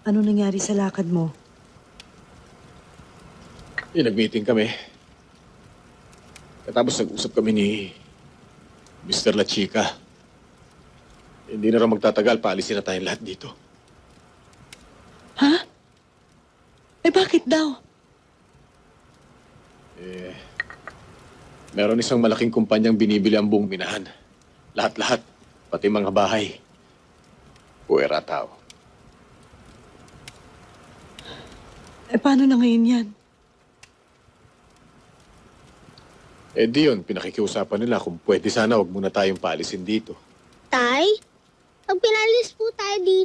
Ano nangyari sa lakad mo? Nag-meeting kami. Katapos nag-usap kami ni Mr. La Chica. Hindi na raw magtatagal, paalisin na tayong lahat dito. Ha? Eh bakit daw? Meron isang malaking kumpanyang binibili ang buong minahan. Lahat-lahat, pati mga bahay. Puwera tao. Eh paano na ngayon yan? Di yun, pinakikiusapan nila kung pwede sana wag muna tayong paalisin dito. Tay, pag pinalis po tayo dito,